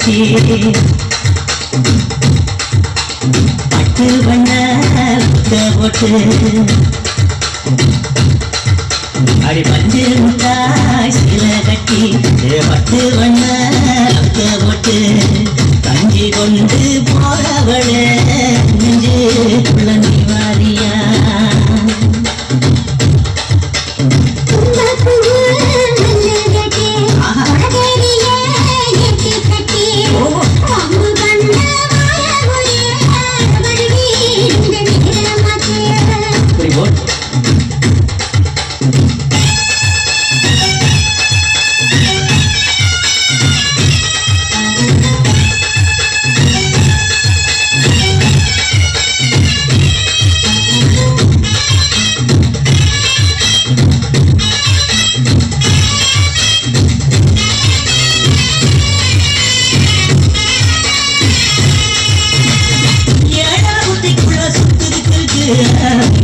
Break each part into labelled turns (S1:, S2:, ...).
S1: கட்டி பட்டு வண்ண போட்டு அடி பஞ்சு முட்டாய் சில கட்டி பட்டு வண்ண போட்டு கஞ்சி கொண்டு போறவள நெஞ்சு குழந்தை வாரியா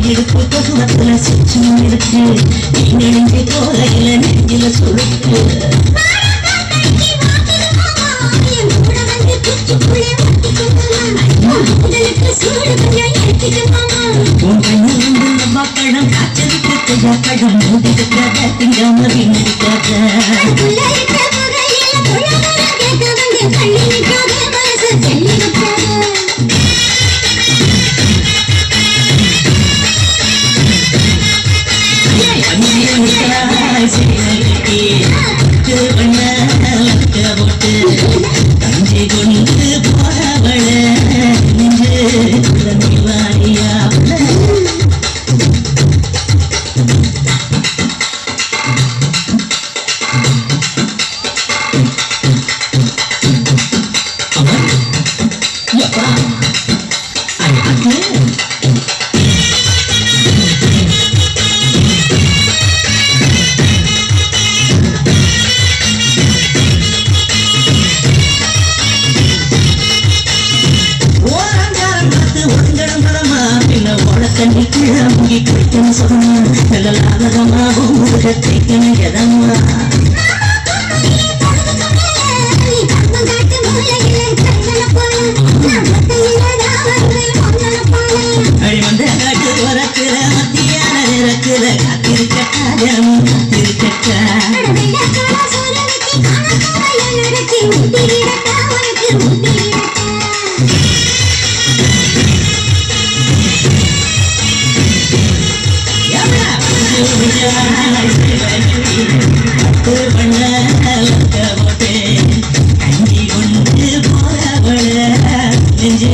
S1: இடுப்பு பசுவத்துல சுற்றும் இருக்கு நெஞ்சு கோலையில நெஞ்சில சுருக்கு பழம் காய்ச்சலுக்கு பழம் மூடிருக்காத திங்காம வீணடிக்காத கஞ்சி கொண்டு போறவள நெஞ்சு குழந்தை வாரியா தண்ணிக்குள்ள முங்கி குளிக்கணும் சொன்னா நல்ல லாபகமாகும் முருகத்தைக்கணும் எதம்மா அடி வந்த காட்டு வரக்குற மத்தியான நிறக்குற காத்திருக்கட்டா தினமும் காத்திருக்கட்டா கஞ்சி கொண்டு போறவள நெஞ்சு